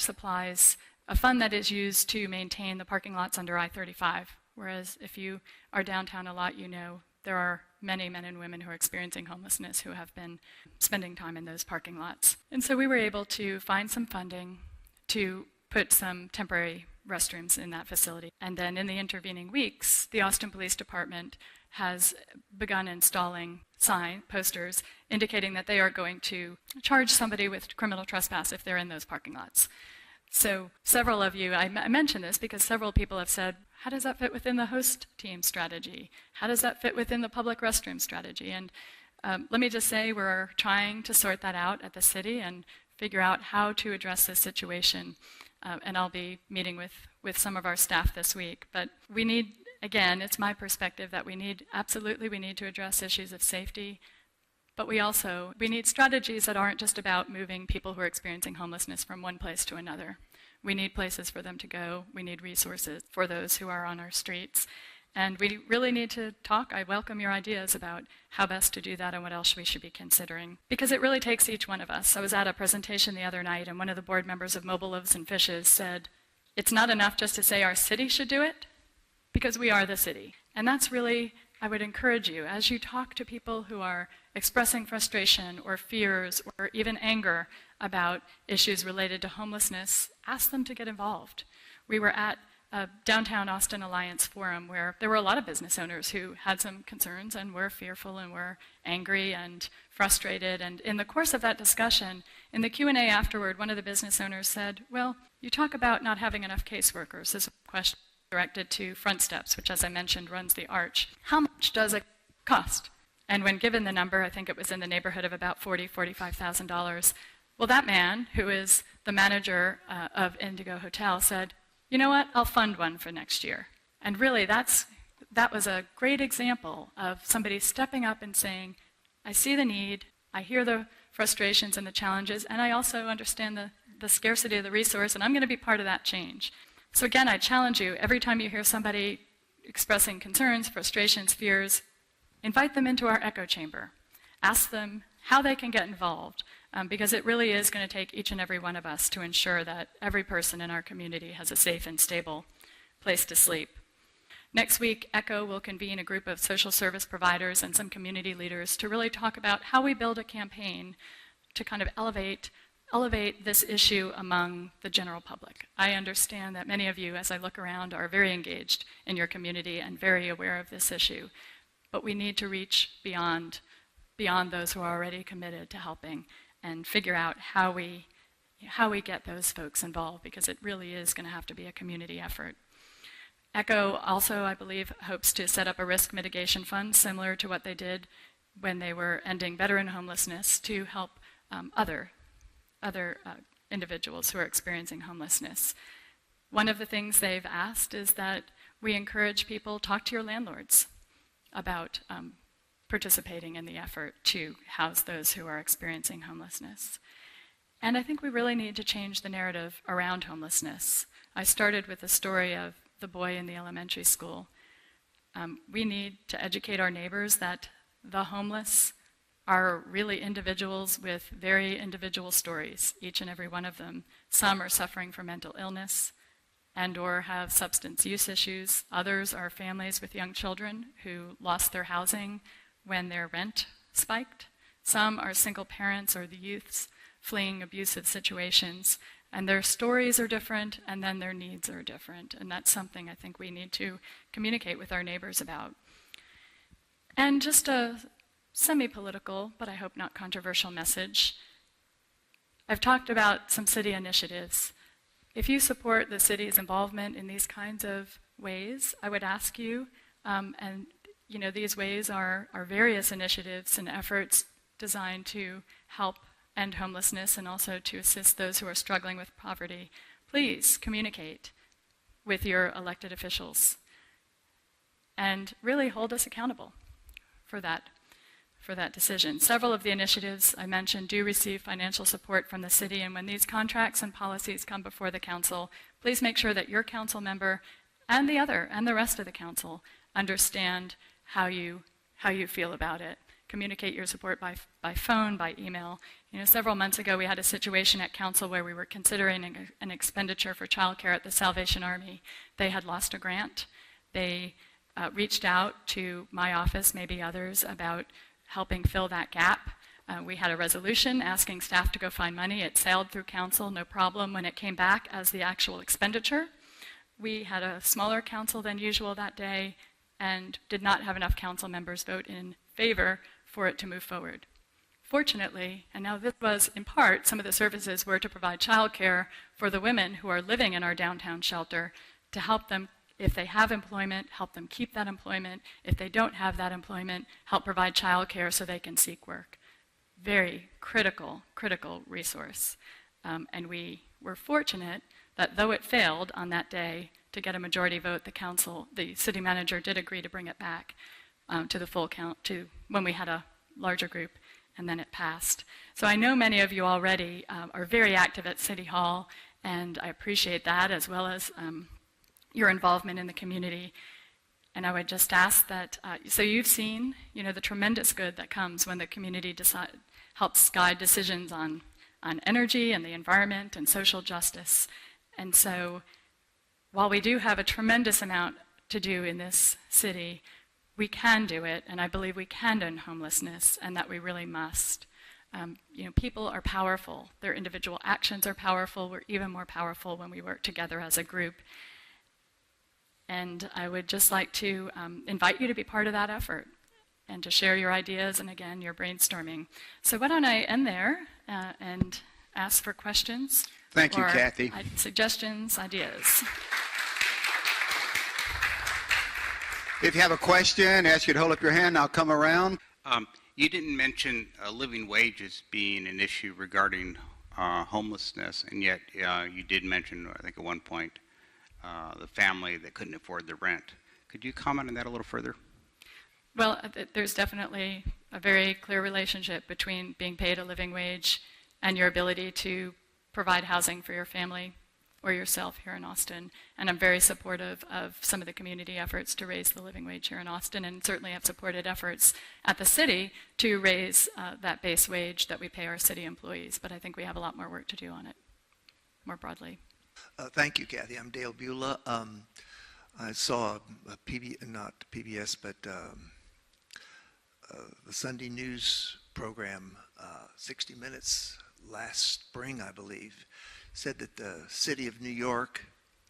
is used to maintain the parking lots under I-35. Whereas if you are downtown a lot, you know there are many men and women who are experiencing homelessness who have been spending time in those parking lots. And so we were able to find some funding to put some temporary restrooms in that facility. And then in the intervening weeks, the Austin Police Department has begun installing posters indicating that they are going to charge somebody with criminal trespass if they're in those parking lots. So several of you, I mention this because several people have said, how does that fit within the host team strategy? How does that fit within the public restroom strategy? And let me just say we're trying to sort that out at the city and figure out how to address this situation. And I'll be meeting with some of our staff this week. But we need, again, it's my perspective that we need to address issues of safety, but we need strategies that aren't just about moving people who are experiencing homelessness from one place to another. We need places for them to go. We need resources for those who are on our streets. And we really need to talk. I welcome your ideas about how best to do that and what else we should be considering. Because it really takes each one of us. I was at a presentation the other night, and one of the board members of Mobile Loaves and Fishes said, it's not enough just to say our city should do it, because we are the city. And that's really, I would encourage you, as you talk to people who are expressing frustration or fears or even anger about issues related to homelessness, ask them to get involved. We were at a Downtown Austin Alliance forum where there were a lot of business owners who had some concerns and were fearful and were angry and frustrated. And in the course of that discussion, in the Q&A afterward, one of the business owners said, well, you talk about not having enough caseworkers. This is a question directed to Front Steps, which, as I mentioned, runs the Arch. How much does it cost? And when given the number, I think it was in the neighborhood of about $45,000. Well, that man, who is the manager of Indigo Hotel, said, you know what, I'll fund one for next year. And really, that was a great example of somebody stepping up and saying, I see the need, I hear the frustrations and the challenges, and I also understand the scarcity of the resource, and I'm going to be part of that change. So again, I challenge you, every time you hear somebody expressing concerns, frustrations, fears, invite them into our echo chamber. Ask them how they can get involved, because it really is going to take each and every one of us to ensure that every person in our community has a safe and stable place to sleep. Next week, ECHO will convene a group of social service providers and some community leaders to really talk about how we build a campaign to kind of elevate this issue among the general public. I understand that many of you, as I look around, are very engaged in your community and very aware of this issue, but we need to reach beyond those who are already committed to helping and figure out how we how we get those folks involved, because it really is going to have to be a community effort. ECHO also, I believe, hopes to set up a risk mitigation fund similar to what they did when they were ending veteran homelessness to help other individuals who are experiencing homelessness. One of the things they've asked is that we encourage people, talk to your landlords about participating in the effort to house those who are experiencing homelessness. And I think we really need to change the narrative around homelessness. I started with the story of the boy in the elementary school. We need to educate our neighbors that the homeless are really individuals with very individual stories, each and every one of them. Some are suffering from mental illness and or have substance use issues. Others are families with young children who lost their housing when their rent spiked. Some are single parents or the youths fleeing abusive situations. And their stories are different, and then their needs are different. And that's something I think we need to communicate with our neighbors about. And just a semi-political, but I hope not controversial message. I've talked about some city initiatives. If you support the city's involvement in these kinds of ways, I would ask you, and these ways are various initiatives and efforts designed to help end homelessness and also to assist those who are struggling with poverty. Please communicate with your elected officials and really hold us accountable for that decision. Several of the initiatives I mentioned do receive financial support from the city, and when these contracts and policies come before the council, please make sure that your council member and the rest of the council understand how you feel about it. Communicate your support by phone, by email. Several months ago we had a situation at council where we were considering an expenditure for childcare at the Salvation Army. They had lost a grant. They reached out to my office, maybe others, about helping fill that gap. We had a resolution asking staff to go find money. It sailed through council, no problem. When it came back as the actual expenditure, we had a smaller council than usual that day and did not have enough council members vote in favor for it to move forward. Fortunately, and now this was in part, some of the services were to provide childcare for the women who are living in our downtown shelter, to help them, if they have employment, help them keep that employment. If they don't have that employment, help provide childcare so they can seek work. Very critical resource. And we were fortunate that though it failed on that day to get a majority vote, the city manager did agree to bring it back to the full count, to when we had a larger group, and then it passed. So I know many of you already are very active at City Hall, and I appreciate that, as well as your involvement in the community. And I would just ask that, so you've seen, the tremendous good that comes when the community helps guide decisions on energy and the environment and social justice. And so while we do have a tremendous amount to do in this city, we can do it, and I believe we can end homelessness, and that we really must. People are powerful. Their individual actions are powerful. We're even more powerful when we work together as a group. And I would just like to invite you to be part of that effort and to share your ideas and, again, your brainstorming. So why don't I end there and ask for questions? Thank you, Kathie. Suggestions, ideas. If you have a question, ask you to hold up your hand. I'll come around. You didn't mention living wages being an issue regarding homelessness, and yet you did mention, I think at one point, the family that couldn't afford the rent. Could you comment on that a little further? Well, there's definitely a very clear relationship between being paid a living wage and your ability to provide housing for your family or yourself here in Austin. And I'm very supportive of some of the community efforts to raise the living wage here in Austin, and certainly have supported efforts at the city to raise that base wage that we pay our city employees. But I think we have a lot more work to do on it, more broadly. Thank you, Kathie. I'm Dale Beulah. I saw not PBS, but the Sunday news program, 60 Minutes, last spring, I believe, said that the city of New York,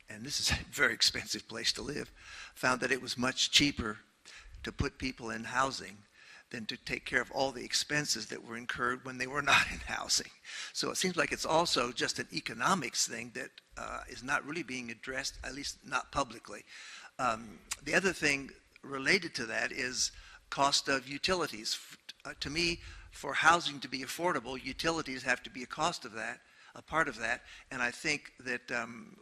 and this is a very expensive place to live, found that it was much cheaper to put people in housing than to take care of all the expenses that were incurred when they were not in housing. So it seems like it's also just an economics thing that is not really being addressed, at least not publicly. The other thing related to that is cost of utilities. To me, for housing to be affordable, utilities have to be a part of that, and I think that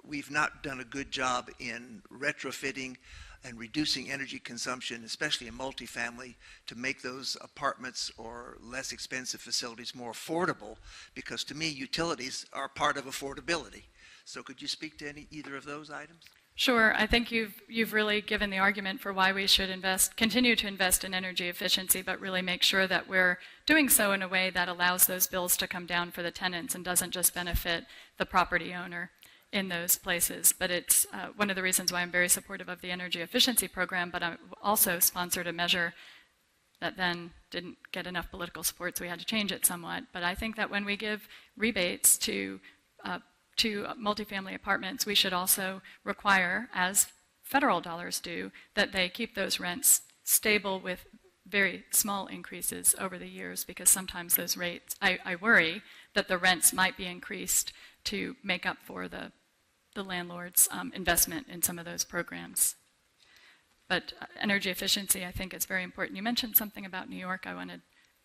we've not done a good job in retrofitting and reducing energy consumption, especially in multifamily, to make those apartments or less expensive facilities more affordable, because to me, utilities are part of affordability. So could you speak to either of those items? Sure. I think you've really given the argument for why we should continue to invest in energy efficiency, but really make sure that we're doing so in a way that allows those bills to come down for the tenants and doesn't just benefit the property owner in those places. But it's one of the reasons why I'm very supportive of the energy efficiency program, but I also sponsored a measure that then didn't get enough political support, so we had to change it somewhat. But I think that when we give rebates to multifamily apartments, we should also require, as federal dollars do, that they keep those rents stable with very small increases over the years, because sometimes those rates, I worry that the rents might be increased to make up for the landlord's investment in some of those programs. But energy efficiency, I think, is very important. You mentioned something about New York.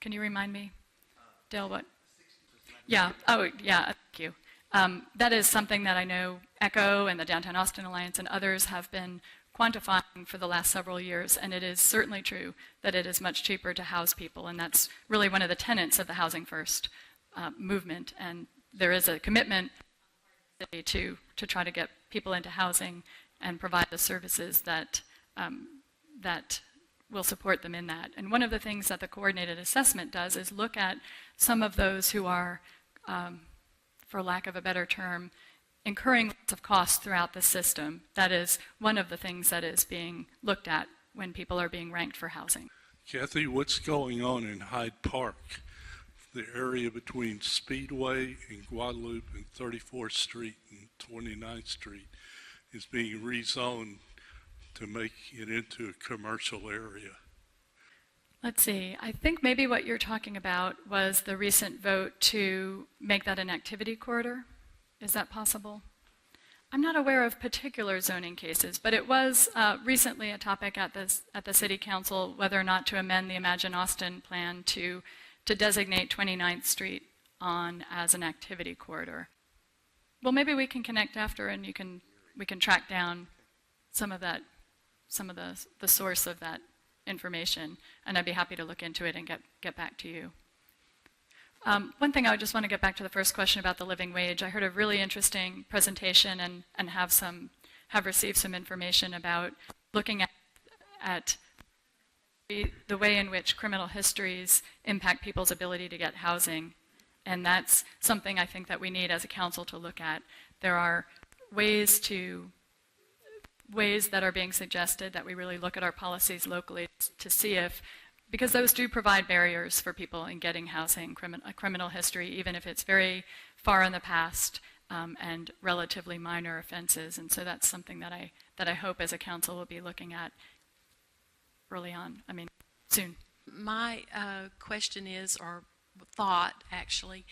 Can you remind me, Dale, what? Yeah, oh, yeah, thank you. That is something that I know ECHO and the Downtown Austin Alliance and others have been quantifying for the last several years, and it is certainly true that it is much cheaper to house people, and that's really one of the tenets of the Housing First movement. And there is a commitment to try to get people into housing and provide the services that will support them in that. And one of the things that the coordinated assessment does is look at some of those who are, for lack of a better term, incurring lots of costs throughout the system. That is one of the things that is being looked at when people are being ranked for housing. Kathie, what's going on in Hyde Park? The area between Speedway and Guadalupe and 34th Street and 29th Street is being rezoned to make it into a commercial area. Let's see, I think maybe what you're talking about was the recent vote to make that an activity corridor. Is that possible? I'm not aware of particular zoning cases, but it was recently a topic at the City Council whether or not to amend the Imagine Austin plan to designate 29th Street as an activity corridor. Well, maybe we can connect after, and we can track down some of the source of that information, and I'd be happy to look into it and get back to you. One thing I just want to get back to the first question about the living wage. I heard a really interesting presentation and have received some information about looking at the way in which criminal histories impact people's ability to get housing. And that's something I think that we need as a council to look at. There are ways that are being suggested that we really look at our policies locally to see if, because those do provide barriers for people in getting housing, a criminal history, even if it's very far in the past and relatively minor offenses. And so that's something that I hope as a council will be looking at early on, soon. My question is, or thought actually,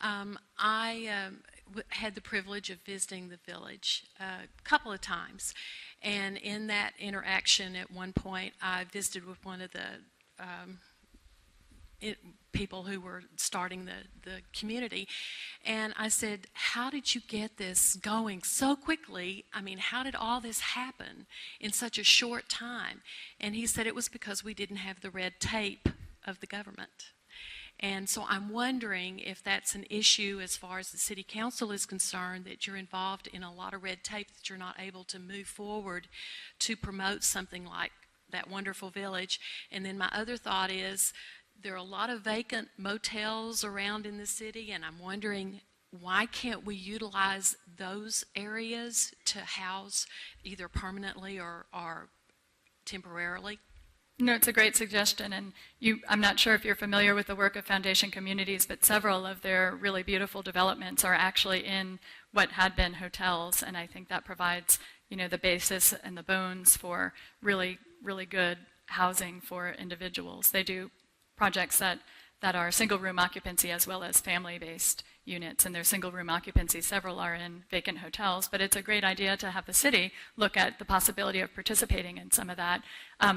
I had the privilege of visiting the village a couple of times, and in that interaction at one point I visited with one of the people who were starting the community, and I said, how did you get this going so quickly? How did all this happen in such a short time? And he said it was because we didn't have the red tape of the government. And so I'm wondering if that's an issue as far as the city council is concerned, that you're involved in a lot of red tape, that you're not able to move forward to promote something like that wonderful village. And then my other thought is, there are a lot of vacant motels around in the city, and I'm wondering, why can't we utilize those areas to house either permanently or temporarily? No, it's a great suggestion, and I'm not sure if you're familiar with the work of Foundation Communities, but several of their really beautiful developments are actually in what had been hotels, and I think that provides, the basis and the bones for really, really good housing for individuals. They do projects that are single-room occupancy as well as family-based units. And their single-room occupancy, several are in vacant hotels, but it's a great idea to have the city look at the possibility of participating in some of that.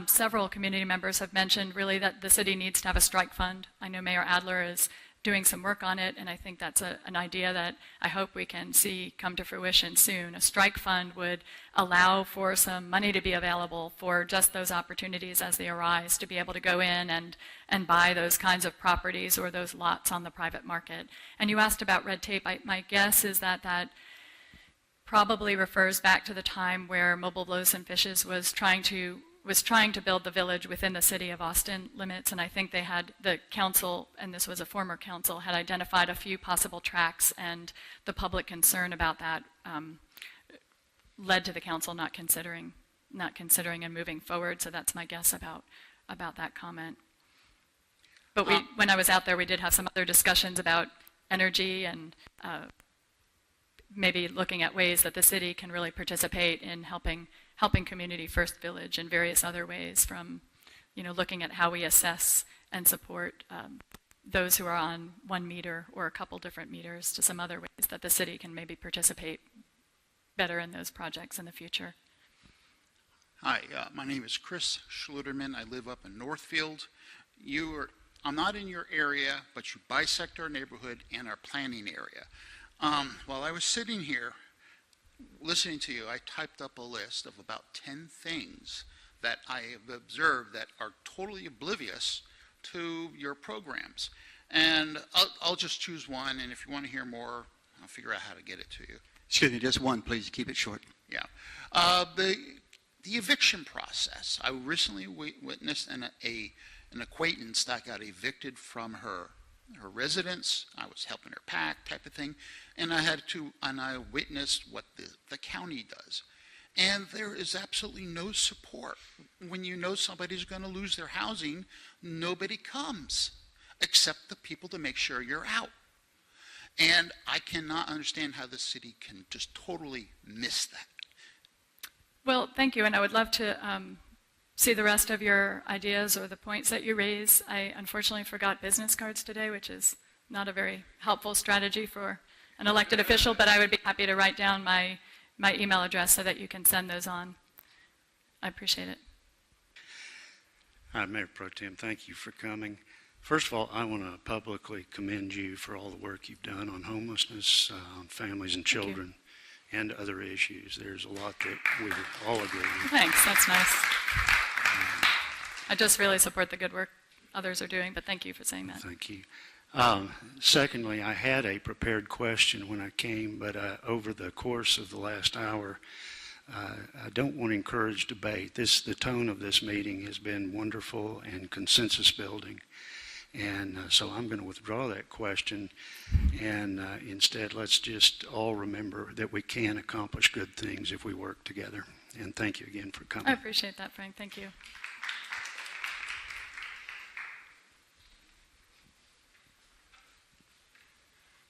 Several community members have mentioned really that the city needs to have a strike fund. I know Mayor Adler is doing some work on it, and I think that's an idea that I hope we can see come to fruition soon. A strike fund would allow for some money to be available for just those opportunities as they arise, to be able to go in and buy those kinds of properties or those lots on the private market. And you asked about red tape. My guess is that that probably refers back to the time where Mobile Loaves and Fishes was trying to build the village within the city of Austin limits, and I think they had, the council, and this was a former council, had identified a few possible tracks, and the public concern about that led to the council not considering and moving forward. So that's my guess about that comment. But when I was out there, we did have some other discussions about energy and maybe looking at ways that the city can really participate in helping Community First Village in various other ways, from looking at how we assess and support those who are on 1 meter or a couple different meters, to some other ways that the city can maybe participate better in those projects in the future. Hi, my name is Chris Schluterman. I live up in Northfield. I'm not in your area, but you bisect our neighborhood and our planning area. While I was sitting here listening to you, I typed up a list of about 10 things that I have observed that are totally oblivious to your programs. And I'll just choose one, and if you want to hear more, I'll figure out how to get it to you. Excuse me, just one, please. Keep it short. Yeah. The eviction process. I recently witnessed an acquaintance that got evicted from her residence. I was helping her pack, type of thing, and I witnessed what the county does. And there is absolutely no support. When you know somebody's going to lose their housing, nobody comes except the people to make sure you're out. And I cannot understand how the city can just totally miss that. Well, thank you, and I would love to see the rest of your ideas or the points that you raise. I unfortunately forgot business cards today, which is not a very helpful strategy for an elected official, but I would be happy to write down my email address so that you can send those on. I appreciate it. Hi, Mayor Pro Tem. Thank you for coming. First of all, I want to publicly commend you for all the work you've done on homelessness, on families and children, and other issues. There's a lot that we all agree on. Thanks, that's nice. I just really support the good work others are doing, but thank you for saying that. Thank you. Secondly, I had a prepared question when I came, but over the course of the last hour, I don't want to encourage debate. The tone of this meeting has been wonderful and consensus building. And so I'm going to withdraw that question, and instead let's just all remember that we can accomplish good things if we work together. And thank you again for coming. I appreciate that, Frank. Thank you.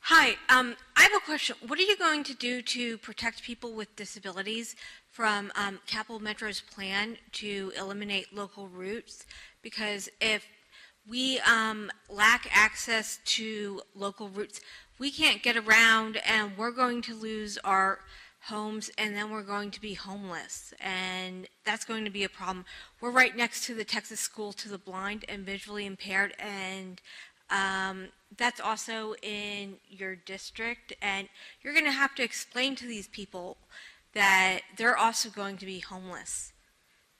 Hi, I have a question. What are you going to do to protect people with disabilities from Capital Metro's plan to eliminate local routes? Because if we lack access to local routes, we can't get around, and we're going to lose our homes, and then we're going to be homeless, and that's going to be a problem. We're right next to the Texas School to the Blind and Visually Impaired, and that's also in your district, and you're going to have to explain to these people that they're also going to be homeless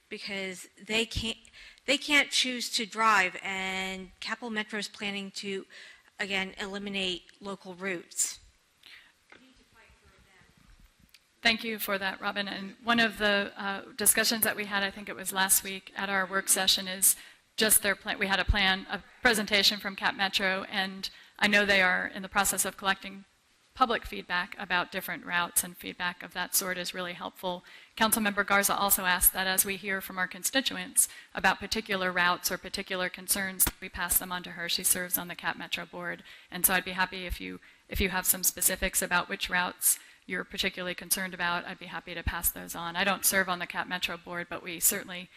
because they can't choose to drive, and Capital Metro is planning to, again, eliminate local routes. Thank you for that, Robin. And one of the discussions that we had, I think it was last week at our work session, is just their plan. We had a presentation from Cap Metro, and I know they are in the process of collecting public feedback about different routes, and feedback of that sort is really helpful. Councilmember Garza also asked that as we hear from our constituents about particular routes or particular concerns, we pass them on to her. She serves on the Cap Metro board, and so I'd be happy if you have some specifics about which routes you're particularly concerned about, I'd be happy to pass those on. I don't serve on the Cap Metro board, but we certainly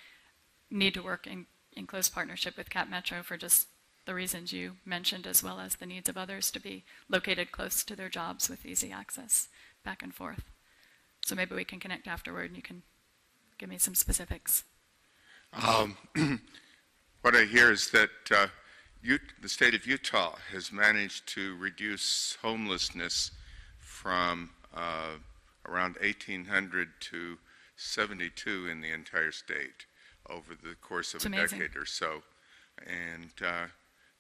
need to work in close partnership with Cap Metro for just the reasons you mentioned, as well as the needs of others to be located close to their jobs with easy access back and forth. So maybe we can connect afterward and you can give me some specifics. What I hear is that the state of Utah has managed to reduce homelessness from around 1,800 to 72 in the entire state over the course of It's a amazing. decade or so. And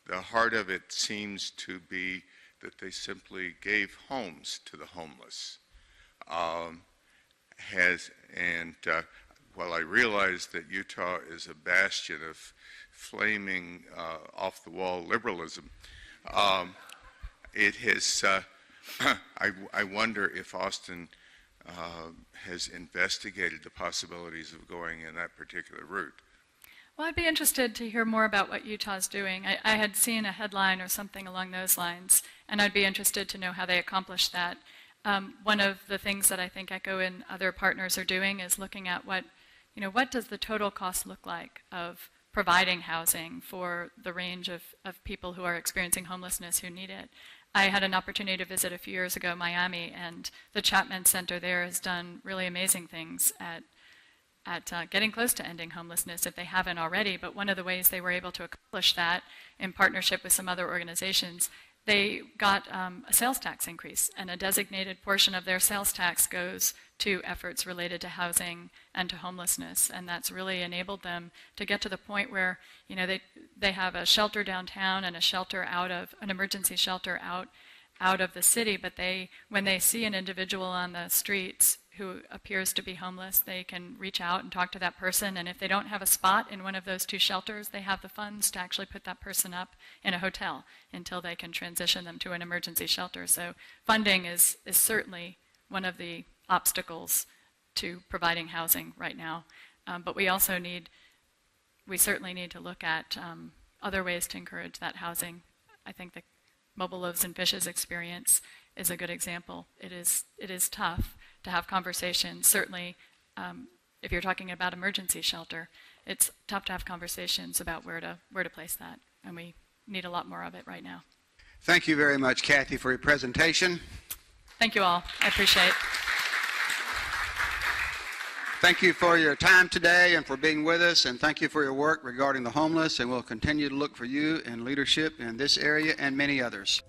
the heart of it seems to be that they simply gave homes to the homeless. While I realize that Utah is a bastion of flaming off-the-wall liberalism, it has. I wonder if Austin has investigated the possibilities of going in that particular route. Well, I'd be interested to hear more about what Utah's doing. I had seen a headline or something along those lines, and I'd be interested to know how they accomplished that. One of the things that I think ECHO and other partners are doing is looking at what does the total cost look like of providing housing for the range of people who are experiencing homelessness who need it. I had an opportunity to visit a few years ago Miami, and the Chapman Center there has done really amazing things at getting close to ending homelessness if they haven't already. But one of the ways they were able to accomplish that in partnership with some other organizations, they got a sales tax increase, and a designated portion of their sales tax goes to efforts related to housing and to homelessness, and that's really enabled them to get to the point where they have a shelter downtown and a shelter an emergency shelter out of the city, but when they see an individual on the streets who appears to be homeless, they can reach out and talk to that person, and if they don't have a spot in one of those two shelters, they have the funds to actually put that person up in a hotel until they can transition them to an emergency shelter. So funding is certainly one of the obstacles to providing housing right now. But we certainly need to look at other ways to encourage that housing. I think the Mobile Loaves and Fishes experience is a good example. It is tough to have conversations. Certainly, if you're talking about emergency shelter, it's tough to have conversations about where to place that, and we need a lot more of it right now. Thank you very much, Kathie, for your presentation. Thank you all. I appreciate it. Thank you for your time today and for being with us, and thank you for your work regarding the homeless, and we'll continue to look for you in leadership in this area and many others.